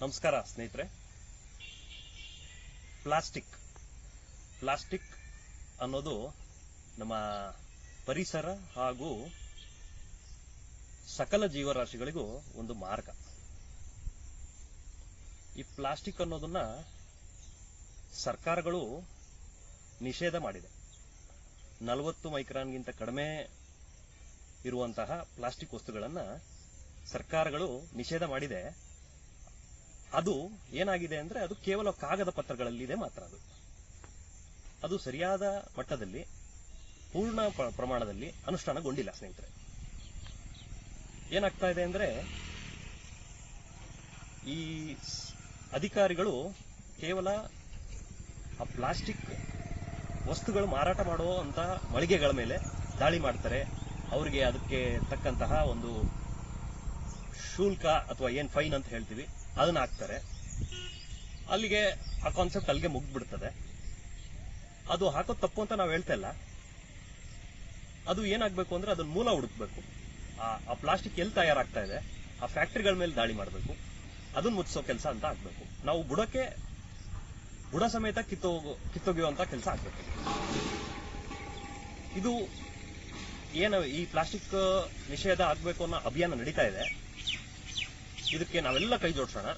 ನಮಸ್ಕಾರ ಸ್ನೇಹಿತರೆ. ಪ್ಲಾಸ್ಟಿಕ್ ಅನ್ನೋದು ನಮ್ಮ ಪರಿಸರ ಹಾಗೂ ಸಕಲ ಜೀವರಾಶಿಗಳಿಗೂ ಒಂದು ಮಾರ್ಗ. ಈ ಪ್ಲಾಸ್ಟಿಕ್ ಅನ್ನೋದನ್ನ ಸರ್ಕಾರಗಳು ನಿಷೇಧ ಮಾಡಿದೆ. 40 ಮೈಕ್ರಾನ್ಗಿಂತ ಕಡಿಮೆ ಇರುವಂತಹ ಪ್ಲಾಸ್ಟಿಕ್ ವಸ್ತುಗಳನ್ನ ಸರ್ಕಾರಗಳು ನಿಷೇಧ ಮಾಡಿದೆ. ಅದು ಏನಾಗಿದೆ ಅಂದ್ರೆ ಅದು ಕೇವಲ ಕಾಗದ ಪತ್ರಗಳಲ್ಲಿದೆ ಮಾತ್ರ. ಅದು ಸರಿಯಾದ ಮಟ್ಟದಲ್ಲಿ ಪೂರ್ಣ ಪ್ರಮಾಣದಲ್ಲಿ ಅನುಷ್ಠಾನಗೊಂಡಿಲ್ಲ ಸ್ನೇಹಿತರೆ. ಏನಾಗ್ತಾ ಇದೆ ಅಂದ್ರೆ ಈ ಅಧಿಕಾರಿಗಳು ಕೇವಲ ಆ ಪ್ಲಾಸ್ಟಿಕ್ ವಸ್ತುಗಳು ಮಾರಾಟ ಮಾಡುವಂತ ಮಳಿಗೆಗಳ ಮೇಲೆ ದಾಳಿ ಮಾಡ್ತಾರೆ. ಅವರಿಗೆ ಅದಕ್ಕೆ ತಕ್ಕಂತಹ ಒಂದು ಶುಲ್ಕ ಅಥವಾ ಏನ್ ಫೈನ್ ಅಂತ ಹೇಳ್ತೀವಿ ಅದನ್ನ ಹಾಕ್ತಾರೆ. ಅಲ್ಲಿಗೆ ಆ ಕಾನ್ಸೆಪ್ಟ್ ಅಲ್ಲಿಗೆ ಮುಗ್ದ್ಬಿಡ್ತದೆ. ಅದು ಹಾಕೋದು ತಪ್ಪು ಅಂತ ನಾವು ಹೇಳ್ತಾ ಇಲ್ಲ. ಅದು ಏನಾಗಬೇಕು ಅಂದ್ರೆ ಅದನ್ನ ಮೂಲ ಹುಡುಕ್ಬೇಕು. ಆ ಪ್ಲಾಸ್ಟಿಕ್ ಎಲ್ಲಿ ತಯಾರಾಗ್ತಾ ಇದೆ ಆ ಫ್ಯಾಕ್ಟರಿಗಳ ಮೇಲೆ ದಾಳಿ ಮಾಡಬೇಕು. ಅದನ್ನ ಮುಚ್ಚಿಸೋ ಕೆಲಸ ಅಂತ ಆಗ್ಬೇಕು. ನಾವು ಬುಡ ಸಮೇತ ಕಿತ್ತೊಗೆಯುವಂತ ಕೆಲಸ ಆಗ್ಬೇಕು. ಇದು ಏನು ಈ ಪ್ಲಾಸ್ಟಿಕ್ ನಿಷೇಧ ಆಗ್ಬೇಕು ಅನ್ನೋ ಅಭಿಯಾನ ನಡೀತಾ ಇದೆ. ಇದಕ್ಕೆ ನಾವೆಲ್ಲ ಕೈ ಜೋಡಿಸೋಣ.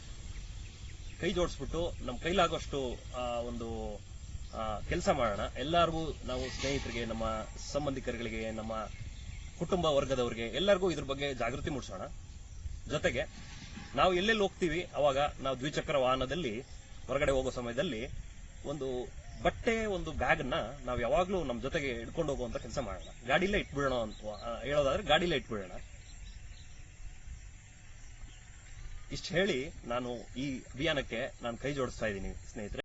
ಕೈ ಜೋಡಿಸ್ಬಿಟ್ಟು ನಮ್ಮ ಕೈಲಾಗೋಷ್ಟು ಒಂದು ಕೆಲಸ ಮಾಡೋಣ. ಎಲ್ಲರಿಗೂ ನಾವು ಸ್ನೇಹಿತರಿಗೆ, ನಮ್ಮ ಸಂಬಂಧಿಕರುಗಳಿಗೆ, ನಮ್ಮ ಕುಟುಂಬ ವರ್ಗದವರಿಗೆ ಎಲ್ಲರಿಗೂ ಇದ್ರ ಬಗ್ಗೆ ಜಾಗೃತಿ ಮೂಡಿಸೋಣ. ಜೊತೆಗೆ ನಾವು ಎಲ್ಲೆಲ್ಲಿ ಹೋಗ್ತೀವಿ ಅವಾಗ ನಾವು ದ್ವಿಚಕ್ರ ವಾಹನದಲ್ಲಿ ಹೊರಗಡೆ ಹೋಗೋ ಸಮಯದಲ್ಲಿ ಒಂದು ಬ್ಯಾಗ್ನ ನಾವು ಯಾವಾಗ್ಲೂ ನಮ್ಮ ಜೊತೆಗೆ ಇಟ್ಕೊಂಡು ಹೋಗುವಂತ ಕೆಲಸ ಮಾಡೋಣ. ಗಾಡಿಲೇ ಇಟ್ಬಿಡೋಣ ಅಂತ ಹೇಳೋದಾದ್ರೆ ಗಾಡಿಲೇ ಇಟ್ಬಿಡೋಣ. ಇಷ್ಟು ಹೇಳಿ ನಾನು ಈ ಅಭಿಯಾನಕ್ಕೆ ಕೈ ಜೋಡಿಸ್ತಾ ಇದ್ದೀನಿ ಸ್ನೇಹಿತರೆ.